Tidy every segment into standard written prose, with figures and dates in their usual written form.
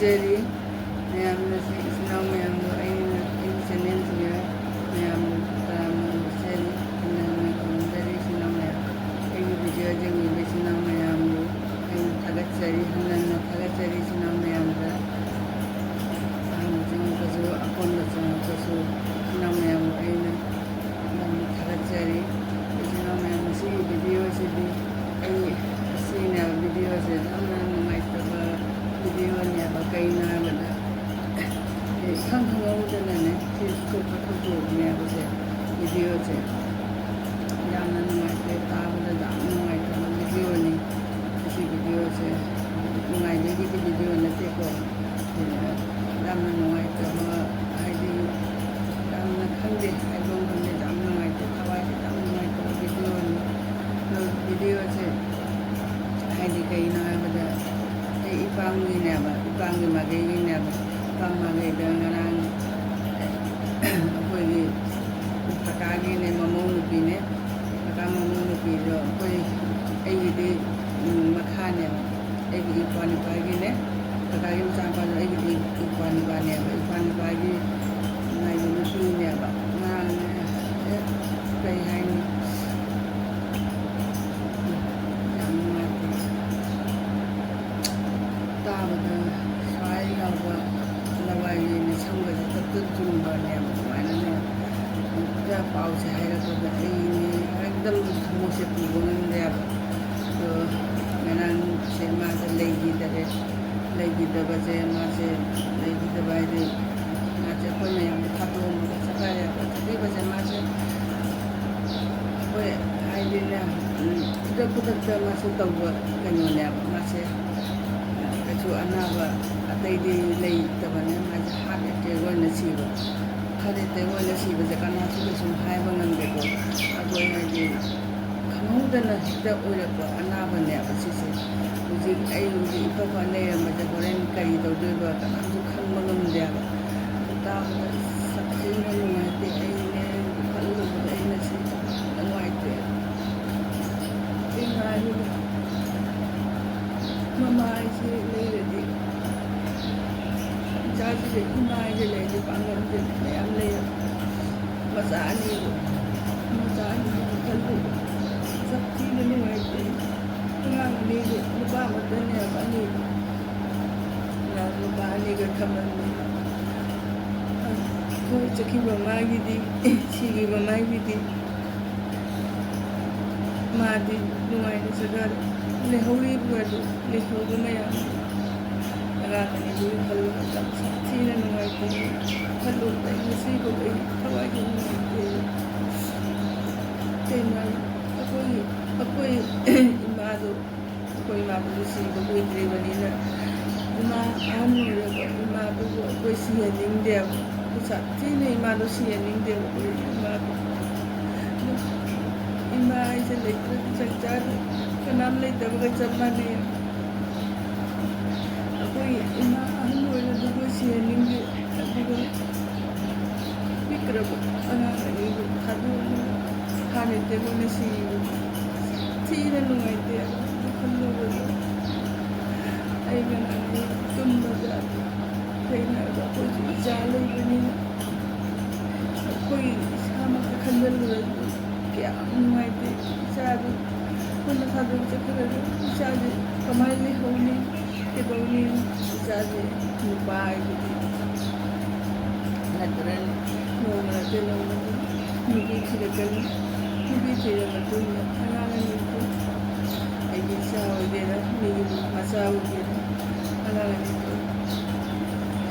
ꯊꯥꯒꯠꯆꯔꯤ ꯃꯌꯥꯝꯅꯁꯨ ꯏꯆꯤꯟ ꯏꯅꯥꯎ ꯃꯌꯥꯝꯗꯣ ꯑꯩꯒꯤ ꯆꯦꯅꯦꯜꯁꯤꯗ ꯃꯌꯥꯝꯅ ꯇꯔꯥꯝꯅ ꯅꯣꯛꯆꯔꯤ ꯍꯟꯅ ꯈꯨꯔꯨꯝꯖꯔꯤ ꯏꯆꯤꯟ ꯏꯅꯥꯎ ꯃꯌꯥꯝ ꯑꯩꯒꯤ ꯚꯤꯗꯤꯑꯣ ꯌꯦꯡꯂꯤꯕ ꯏꯆꯤꯟ ꯏꯅꯥꯎ ꯃꯌꯥꯝꯕꯨ ꯑꯩꯅ ꯊꯥꯒꯠꯆꯔꯤ ꯍꯟꯅ ꯊꯥꯒꯠꯆꯔꯤ ꯏꯆꯤꯟ ꯏꯅꯥꯎ ꯃꯌꯥꯝꯗ ꯑꯍꯥꯟꯕ ꯆꯪꯉꯛꯄꯁꯨ ꯑꯀꯣꯟꯕ ꯆꯪꯉꯛꯄꯁꯨ ꯏꯆꯤꯟ ꯏꯅꯥꯎ ꯃꯌꯥꯝꯕꯨ ꯑꯩꯅ ꯌꯥꯝꯅ ꯊꯥꯒꯠꯆꯔꯤ ꯏꯆꯤꯟ ꯏꯅꯥꯎ ꯃꯌꯥꯝ ꯃꯁꯤꯒꯤ ꯚꯤꯗꯤꯑꯣꯁꯤꯗꯤ ꯑꯩ ꯑꯁꯤꯅꯦꯕ ꯚꯤꯗꯤꯑꯣꯁꯦ ꯌꯥꯝꯅ ꯅꯨꯡꯉꯥꯏꯇꯕ ꯚꯤꯗꯤꯑꯣꯅꯦꯕ ꯀꯩꯅꯣ ꯍꯥꯏꯕꯗ इखꯪ ꯈꯪꯍꯧꯗꯅꯅꯦ ꯁꯤ ꯊꯣꯛꯄ ꯊꯧꯗꯣꯛꯅꯦꯕ ꯁꯦ ꯚꯤꯗꯤꯑꯣꯁꯦ ꯌꯥꯝꯅ ꯅꯨꯡꯉꯥꯏꯇꯦ ꯇꯥꯕꯗ ꯌꯥꯝꯅ ꯅꯨꯡꯉꯥꯏꯇꯕ ꯚꯤꯗꯤꯑꯣꯅꯤ ꯁꯤ ꯚꯤꯗꯤꯑꯣꯁꯦ ꯅꯨꯡꯉꯥꯏꯕꯒꯤꯗꯤ ꯚꯤꯗꯤꯑꯣ ꯅꯠꯇꯦꯀꯣ ꯌꯥꯝꯅ ꯅꯨꯡꯉꯥꯏꯇꯕ ꯍꯥꯏꯗꯤ ꯌꯥꯝꯅ ꯈꯪꯗꯦ ꯍꯥꯏꯕꯝ ꯈꯪꯗꯦ ꯌꯥꯝ ꯅꯨꯡꯉꯥꯏꯇꯦ ꯊꯋꯥꯏꯁꯦ ꯌꯥꯝ ꯅꯨꯡꯉꯥꯏꯇꯕ ꯚꯤꯗꯤꯑꯣꯅꯤ ꯚꯤꯗꯤꯑꯣꯁꯦ ꯍꯥꯏꯗꯤ ꯀꯩꯅꯣ ꯍꯥꯏꯕꯗ ꯑꯩ ꯏꯄꯥꯝꯒꯤꯅꯦꯕ ꯏꯄꯥꯝꯒꯤ ꯃꯥꯒꯩꯒꯤꯅꯦꯕ ꯏꯄꯥꯝ ꯃꯥꯒꯩꯗ ꯉꯔꯥꯡ ꯑꯩꯈꯣꯏꯒꯤ ꯀꯀꯥꯒꯤꯅꯦ ꯃꯃꯧ ꯅꯨꯄꯤꯅꯦ ꯀꯀꯥ ꯃꯃꯧ ꯅꯨꯄꯤꯗꯣ ꯑꯩꯒꯤꯗꯤ ꯃꯈꯥꯅꯦꯕ ꯑꯩꯒꯤ ꯏꯄ꯭ꯋꯥꯅꯤꯄꯥꯒꯤꯅꯦ ꯀꯀꯥꯒꯤ ꯃꯆꯥꯅꯨꯄꯥꯗꯣ ꯑꯩꯒꯤꯗꯤ ꯏꯄ꯭ꯋꯥꯅꯤꯄꯥꯅꯦꯕ ꯏꯄ꯭ꯋꯥꯅꯤꯄꯥꯒꯤ ꯃꯥꯒꯤ ꯅꯨꯄꯤꯅꯦꯕ ꯉꯔꯥꯡꯅꯦ ꯀꯩ ꯍꯥꯏꯅꯤ ꯌꯥꯝ ꯅꯨꯡꯉꯥꯏꯇꯦ ꯇꯥꯕꯗ ꯁ꯭ꯋꯥꯏ ꯌꯥꯎꯕ ꯂꯋꯥꯏꯒꯤ ꯁꯝꯒꯁꯦ ꯇꯞ ꯇꯞ ꯆꯨꯡꯕꯅꯦꯕ ꯑꯗꯨꯃꯥꯏꯅꯅꯦ ꯄꯥꯎꯁꯦ ꯍꯥꯏꯔꯛꯄꯗ ꯑꯩꯅꯦ ꯑꯦꯛꯗꯝ ꯊꯃꯣꯏꯁꯦ ꯄꯨꯕ ꯉꯝꯗꯦꯕ ꯑꯗꯣ ꯉꯔꯥꯡꯁꯦ ꯃꯥꯁꯦ ꯂꯩꯈꯤꯗꯕꯁꯦ ꯃꯥꯁꯦ ꯂꯩꯈꯤꯗꯕ ꯍꯥꯏꯗꯤ ꯃꯥꯁꯦ ꯑꯩꯈꯣই ꯃꯌꯥꯝꯗ ꯊꯥꯗꯣꯛꯑꯝꯃꯒ ꯆꯠꯈ꯭ꯔꯦꯕ ꯆꯠꯈꯤꯕꯁꯦ ꯃꯥꯁꯦ ꯑꯩꯈꯣꯏ ꯍꯥꯏꯗꯤꯅꯦ ꯈꯨꯗꯛꯇ ꯃꯥꯁꯦ ꯇꯧꯕ ꯀꯩꯅꯣꯅꯦꯕ ꯃꯥꯁꯦ ꯀꯩꯁꯨ ꯑꯅꯥꯕ ꯑꯇꯩꯗꯤ ꯂꯩꯇꯕꯅꯦ ꯃꯥꯁꯦ ꯍꯥꯔꯠ ꯑꯦꯇꯦꯛ ꯑꯣꯏꯅ ꯁꯤꯕ ꯍꯥꯔꯠ ꯑꯦꯇꯦꯛ ꯑꯣꯏꯅ ꯁꯤꯕꯁꯦ ꯀꯅꯥꯁꯨ ꯀꯩꯁꯨꯝ ꯍꯥꯏꯕ ꯉꯝꯗꯦꯀꯣ ꯑꯩꯈꯣꯏ ꯍꯥꯏꯗꯤ ꯈꯪꯍꯧꯗꯅ ꯍꯦꯛꯇ ꯑꯣꯏꯔꯛꯄ ꯑꯅꯥꯕꯅꯦꯕ ꯁꯤꯁꯦ ꯑꯩ ꯍꯧꯖꯤꯛ ꯏꯐ ꯂꯩꯔꯝꯕꯁꯦ ꯍꯣꯔꯦꯟ ꯀꯔꯤ ꯇꯧꯗꯣꯏꯕ ꯀꯅꯥꯁꯨ ꯈꯪꯕ ꯉꯝꯗꯦꯕ ꯇꯥꯕꯗ ꯁꯥꯊꯤꯅ ꯅꯨꯡꯉꯥꯏꯇꯦ ꯑꯩꯅꯦ ꯈꯜꯂꯨꯕꯗ ꯑꯩꯅ ꯁꯤ ꯅꯨꯡꯉꯥꯏꯇꯦ ꯏꯃꯥꯒꯤ ꯃꯃꯥ ꯍꯥꯏꯁꯦ ꯂꯩꯔꯗꯤ ꯏꯆꯥꯁꯤꯗ ꯏꯃꯥ ꯍꯥꯏꯁꯦ ꯂꯩꯔꯗꯤ ꯄꯥꯡꯒꯜꯁꯦ ꯃꯌꯥꯝ ꯂꯩꯌꯦꯕ ꯃꯆꯥ ꯑꯅꯤꯗꯣ ꯈꯜꯂꯨꯕ ꯁꯥꯊꯤꯅ ꯅꯨꯡꯉꯥꯏꯇꯦ ꯑꯉꯥꯡ ꯑꯅꯤꯗꯣ ꯅꯨꯄꯥ ꯑꯃꯇꯅꯦꯕ ꯑꯅꯤꯗꯣ ꯅꯨꯄꯥ ꯑꯅꯤꯒ ꯊꯝꯃꯝꯃꯤ ꯍꯣꯏ ꯆꯠꯈꯤꯕ ꯃꯥꯒꯤꯗꯤ ꯁꯤꯈꯤꯕ ꯃꯥꯒꯤꯗꯤ ꯃꯥꯗꯤ ꯅꯨꯡꯉꯥꯏꯅ ꯆꯠꯈꯔꯦ ꯂꯩꯍꯧꯔꯤꯕꯗꯨ ꯂꯩꯍꯧꯕ ꯃꯌꯥꯝꯗꯨ ꯑꯉꯥꯡ ꯑꯅꯤꯗꯨꯒꯤꯈꯜꯂꯨꯕ ꯌꯥꯝ ꯁꯥꯊꯤꯅ ꯅꯨꯡꯉꯥꯏꯇꯦ ꯈꯜꯂꯨꯕꯗ ꯑꯩ ꯉꯁꯤꯐꯥꯎ ꯑꯩ ꯊꯋꯥꯏꯁꯦ ꯅꯨꯡꯉꯥꯏꯇꯦ ꯀꯩꯅꯣ ꯑꯩꯈꯣꯏ ꯏꯃꯥꯗꯨꯁꯨ ꯁꯤꯕ ꯀꯨꯏꯗ꯭ꯔꯤꯕꯅꯤꯅ ꯏꯃꯥ ꯑꯍꯟ ꯑꯣꯏꯔꯕ ꯏꯃꯥꯗꯨꯕꯨ ꯑꯩꯈꯣꯏ ꯁꯤꯍꯟꯅꯤꯡꯗꯦꯕ ꯁꯥꯊꯤꯅ ꯏꯃꯥꯗꯣ ꯁꯤꯍꯟꯅꯤꯡꯗꯦꯕ ꯑꯩꯈꯣꯏ ꯏꯃꯥꯗꯣ इमा ऐसे लेकर संचार का नाम लेते वक्त जब माने कोई इमा अहम होने तो कोई शेयरिंग अगर बिक्रम अनागरी खादू खाने ते वो नसी चीज़ नुमाइते खल्लो बोलो आई बनाने तुम बजा कहीं ना कोई जाले बनी कोई शाम का खंडल क्या नुमाइते इचादू कुछ खादू चक्कर इचादू कमाई ले होनी के दोनी इचादू नुपाई नतरन नोमते नुबी थिरकनी नुबी थिरकनी अनाना नुबी ऐगी चावदेरा नुबी मचा उदेरा अनाना नुबी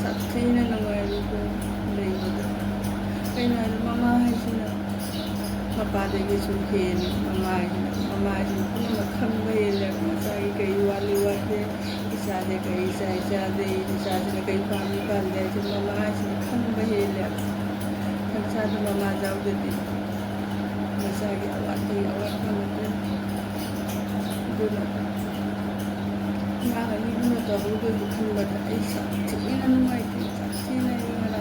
साथीना नुमाइरुको लेबदा कहीं ममा है मपादगी हेनी ममाजी पुनः खंबे मचाई कई वाली वाते इसादे कई इसादे इसादे कई पानी पाल दे ममाजी खंबे खंसाद ममा जाऊ देती मचाई अवाती अवाती मांगनी न तबुदो खंबदा ऐसा ठीक नुमाइती साथीना यंगरा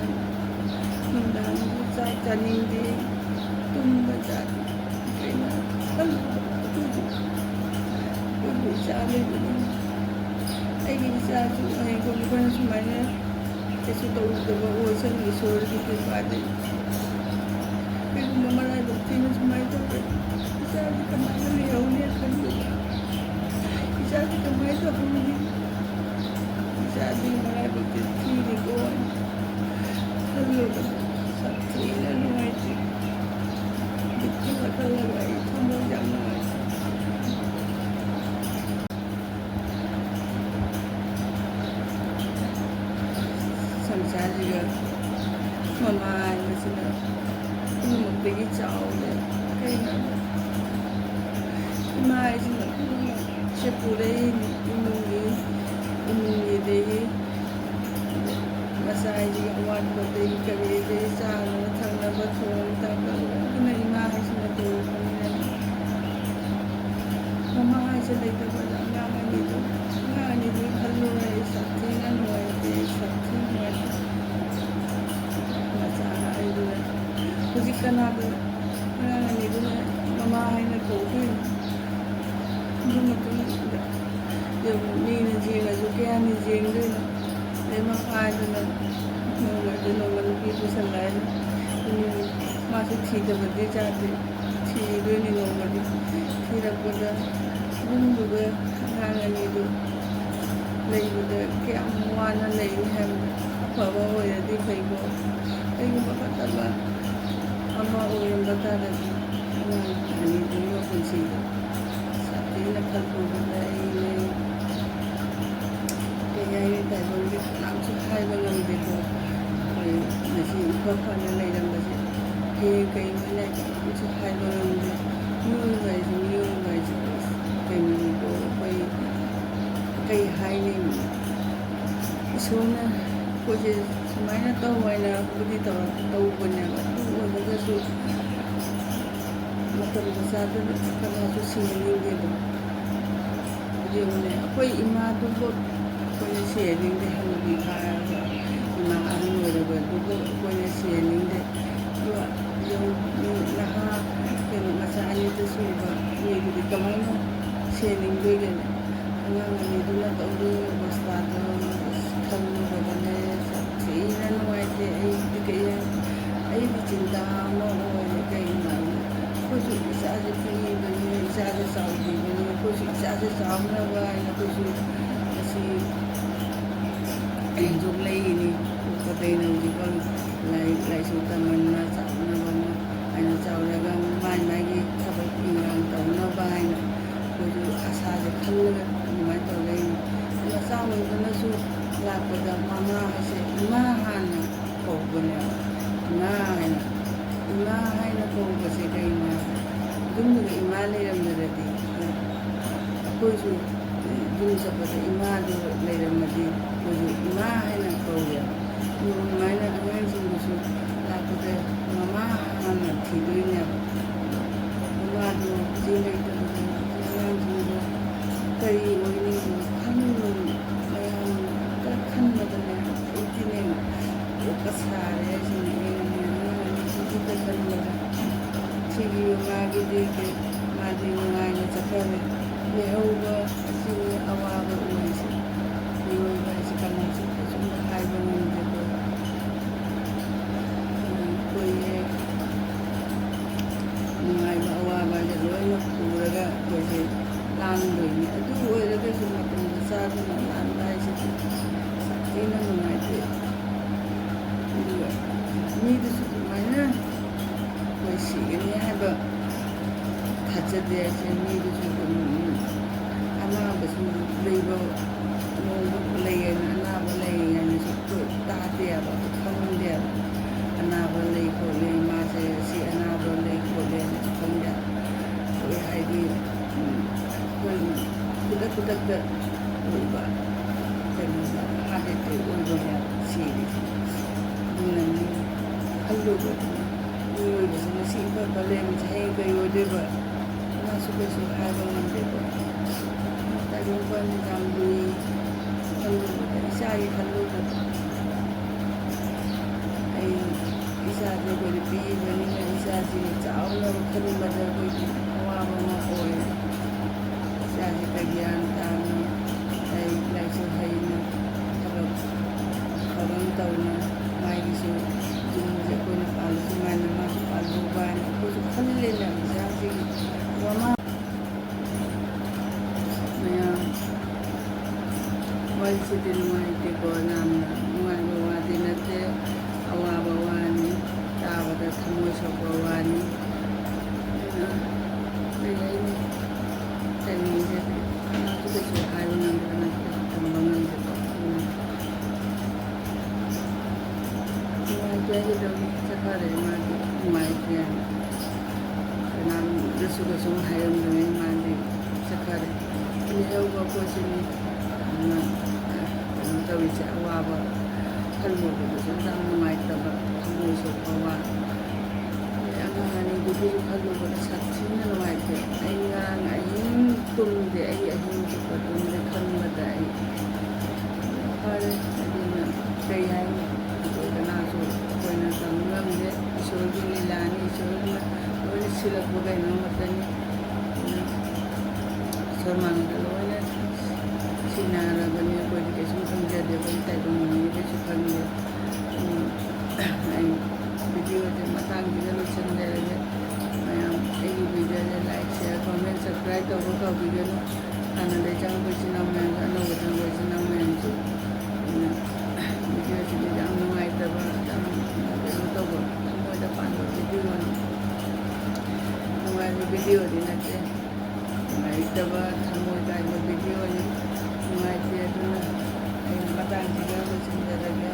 नुंदान चा चानिंदी तुम बचा कहीं चाले अगी चाचू ꯑꯩꯈꯣꯏꯅ ꯁꯨꯃꯥꯏꯅ ꯀꯩꯁꯨ ꯇꯧꯗꯕ ꯑꯣꯏꯁꯅꯨ ꯏꯁꯣꯔꯒꯤ ꯀ꯭ꯔꯤꯄꯥꯗꯒꯤ ꯀꯩꯒꯨꯝꯕ ꯃꯔꯥꯏꯕꯛ ꯊꯤꯅ ꯁꯨꯃꯥꯏꯅ ꯇꯧꯔꯦ ꯏꯆꯥꯁꯤ ꯀꯃꯥꯏꯅ ꯂꯩꯍꯧꯅꯤ ꯈꯟꯕꯗ इजाज़त मैं तो होंगी इजाज़त मराइबक थी को हर लोग सब थी ना नुमाइती दिक्कत लगाई थमो जाम नुमाई संसार जीगा ममाई मसिना मुक्ति चावले कहीं ना माई जिना पूरे इमुंगी देगी मसाई अवाटबदगी करेदे चांग थंगब थोंग तबना इमा हाइसिना तोरबनिना ममा हाइसे लेतबदा अंगांगनिदो अंगांगनिदो खल्लोरे सत्थिना नुवाइते सत्थि नुवाइते मसा हाइदुना हुजिक कनाबा अंगांगनिदुना ममा हाइना कौदोइन मीन जेंगसु कयानि जेंगदोइनो दे मफादुना नोंगदो नुपी पुसल्लायना मासु थीदबदि जाते थीदोइनि नोंगदि थीरकपदा गुंदुगा अंगांगनिदो लेइबदा कयाम वाना लेइनि हाइबदा अफबा ओइरदि फैगो कैगुम्बा फत्तबा अमा ओइरम्बा तारदि अंगांगनिदुनि मपुंसिदो साथीना खल्लुबदा यानी ताइबंगी नामसु हाइबा नमदेको मसी फफाना लेरंबसे हे कई मने कुछ हाइबा नमदे मियों बाइज कई को कोई कई हाइने इसोना कोजे सुमाइना तौवाइना बुद्धि तौबनेबा ओबगसु मतलब बसादु कनासु सिंगिंगेदो जेउने कोई इमादुबो कोई शेयरिंग हल्दी खाया इमा अहनोरबा दुबो कोई शेयरिंग जो नहा के मसाले तो सुबा ये भी कमाइना शेयरिंग दोगने अंगांगनि दुना तौदो बस्ता तो खल्लो बने सथीना नुवाइते आई चिंता म होय कइना कुछ इजाज़ की बने इजाज़ साउदी बने कुछ इजाज़ सामना वाला कुछ जुग लेनी पतेना जिकल लाइसु तमन्ना चावना बना आइना चावलगा माइ माइगी थबक इंगां तौना बाइना कुछ आशा से खल्लगा निमाइ तौलेनी मसा ओइबनसु लापदा मामा हसे इमा हाना कौबने इमा हाइना कौबसे कइना दुमुगा इमा लेरमददी कोइसु दुम चपदा इमादो लेरमदी कोइसु इमा हाइना कौया नुमाइना अंगांसिंगसु लापदा मामा हाना थीदोइनेबा इमादो जेलैतबदा अंगांसिंगो कई ओइनिदो खन्नो मयाम खन्नबने उतिने कसहारे सिने सिने खन्नबा सिगी मागी देके मादी नुमाइना चखरे लेहौबा सिने अवाबा उइसे निवैबा इसे कनासु कसुम हाइबा नमदेको कोई नुमाइबा अवाबा जे लोइना पुरगा कोइसे लांदोइने अदु ओइरगसु मतमदा चादुना लांदा इसे साथीना नुमाइते अदुगा मीदसु दुमाइना कोई सिगनि हाइबा थाजदे इसे मीदसु अनाबसु लेइबा नोंबो लेयना अनाबा लेयनासु तादेबा खंदेबा अनाबा लेइ खोले मासे सि अनाबा लेइ खोले खंदे कोई हाइदि कोई खुदक ओइबा कइना हादेते ओइबा या सिरि दुननि खल्लोबा ओइबसु सिबा बलेम छै गइ ओदेबा नासु बेसु हाइबा नमदेबा ताइबन जामबुई खल्लोबा इसाई खल्लोबा आई इसाजे कोई पीबनिना इसाजे चावला खल्लोबा कोई अवाबा मा ओय इसाजे का ज्ञान ताना आई लाइसु हैना ꯇꯧꯅ ꯃꯥꯒꯤꯁꯨ ꯌꯨꯝꯁꯦ ꯑꯩꯈꯣꯏꯅ ꯄꯥꯜꯂꯁꯨ ꯃꯥꯅ ꯃꯥꯁꯨ ꯄꯥꯜꯍꯧꯕ ꯍꯥꯏꯅ ꯑꯩꯈꯣꯏꯁꯨ ꯈꯜꯂꯦꯅ ꯏꯆꯥꯁꯤꯡ ꯃꯃꯥ ꯃꯌꯥꯝ ꯋꯥꯔꯤꯁꯤꯗꯤ ꯅꯨꯡꯉꯥꯏꯇꯦꯀꯣ ꯌꯥꯝꯅ ꯅꯨꯡꯉꯥꯏꯕ ꯋꯥꯗꯤ ꯅꯠꯇꯦ ꯑꯋꯥꯕ ꯋꯥꯅꯤ ꯇꯥꯕꯗ ꯊꯃꯣꯏ ꯁꯣꯛꯄ ꯋꯥꯅꯤ ꯑꯗꯨꯅ ꯀꯔꯤ ꯍꯥꯏꯅꯤ ꯇꯥꯏꯃꯤꯡꯁꯦ ꯀꯅꯥꯁꯨ ꯀꯩꯁꯨ ꯍꯥꯏꯕ ꯉꯝꯕ ꯅꯠꯇꯦ ꯇꯝꯕ ꯉꯝꯗꯦꯀꯣ ꯅꯨꯡꯉꯥꯏꯇꯦ ꯍꯥꯏꯒꯗꯧ ꯆꯠꯈꯔꯦ ꯃꯥꯗꯤ ꯅꯨꯡꯉꯥꯏꯇ꯭ꯔꯦ ꯀꯅꯥꯝꯗꯁꯨ ꯀꯩꯁꯨꯝ ꯍꯥꯏꯔꯝꯗ꯭ꯔꯦ ꯃꯥꯗꯤ ꯆꯠꯈꯔꯦ ꯂꯩꯍꯧꯕ ꯑꯩꯈꯣꯏꯁꯤꯅꯤ ꯌꯥꯝꯅ ꯀꯩꯅꯣ ꯇꯧꯔꯤꯁꯦ ꯑꯋꯥꯕ ꯈꯜꯂꯨꯕꯗꯁꯨ ꯌꯥꯝ ꯅꯨꯡꯉꯥꯏꯇꯕ ꯊꯃꯣꯏ ꯁꯣꯛꯄ ꯋꯥ ꯑꯉꯥꯡ ꯑꯅꯤꯗꯨꯒꯤꯁꯨ ꯈꯜꯂꯨꯕꯗ ꯁꯥꯊꯤꯅ ꯅꯨꯡꯉꯥꯏꯇꯦ ꯑꯩ ꯉꯔꯥꯡ ꯑꯍꯤꯡ ꯇꯨꯝꯗꯦ ꯑꯩ ꯑꯍꯤꯡ ꯆꯨꯞꯄ ꯇꯨꯝꯗꯦ ꯈꯟꯕꯗ ꯑꯩ ꯐꯔꯦ ꯑꯗꯨꯅ ꯀꯩ ꯍꯥꯏꯅꯤ ꯀꯅꯥꯁꯨ ꯑꯩꯈꯣꯏꯅ ꯇꯝꯕ ꯉꯝꯗꯦ ꯏꯁꯣꯔꯒꯤ ꯂꯤꯂꯥꯅꯤ ꯏꯁꯣꯔꯅ ꯂꯣꯏꯅ ꯁꯤꯜꯂꯛꯄ ꯀꯩꯅꯣ ꯉꯥꯛꯇꯅꯤ ꯏꯁꯣꯔ ꯃꯥꯡꯗ ꯂꯣꯏꯅ ꯁꯤꯟꯅꯔꯕꯅꯤ ꯑꯩꯈꯣꯏꯗꯤ ꯀꯩꯁꯨꯝ ꯈꯪꯖꯗꯦ ꯑꯩꯈꯣꯏ ꯇꯥꯏꯕꯪ ꯃꯤꯅꯤ ꯀꯩꯁꯨ ꯈꯪꯗꯦ ꯑꯩ ꯚꯤꯗꯤꯑꯣꯁꯦ ꯃꯇꯥꯡꯁꯤꯗ ꯂꯣꯏꯁꯤꯟꯖꯔꯒꯦ ꯃꯌꯥꯝ ꯑꯩꯒꯤ ꯚꯤꯗꯤꯑꯣꯁꯦ ꯂꯥꯏꯛ ꯁꯤꯌꯔ ꯀꯣꯃꯦꯟ ꯁꯕꯁꯀ꯭ꯔꯥꯏꯕ ꯇꯧꯕ ꯀꯥꯎꯕꯤꯒꯅꯨ ꯍꯥꯟꯅꯗꯩ ꯆꯪꯕ ꯏꯆꯤꯟ ꯏꯅꯥꯎ ꯃꯌꯥꯝꯁꯨ ꯑꯅꯧꯕ ꯆꯪꯕ ꯏꯆꯤꯟ ꯏꯅꯥꯎ ꯃꯌꯥꯝꯁꯨ ꯚꯤꯗꯤꯑꯣꯁꯤꯗꯤ ꯌꯥꯝ ꯅꯨꯡꯉꯥꯏꯇꯕ ꯌꯥꯝ ꯀꯩꯅꯣ ꯇꯧꯕ ꯊꯃꯣꯏꯗ ꯄꯥꯟꯕ ꯚꯤꯗꯤꯑꯣꯅꯤ ꯅꯨꯡꯉꯥꯏꯕ ꯚꯤꯗꯤꯑꯣꯗꯤ ꯅꯠꯇꯦ ꯅꯨꯡꯉꯥꯏꯇꯕ ꯊꯃꯣꯏ ꯀꯥꯏꯕ ꯚꯤꯗꯤꯑꯣꯅꯤ ꯅꯨꯡꯉꯥꯏꯇꯦ ꯑꯗꯨꯅ ꯑꯩ ꯃꯇꯥꯡꯁꯤꯗ ꯂꯣꯏꯁꯤꯟꯖꯔꯒꯦ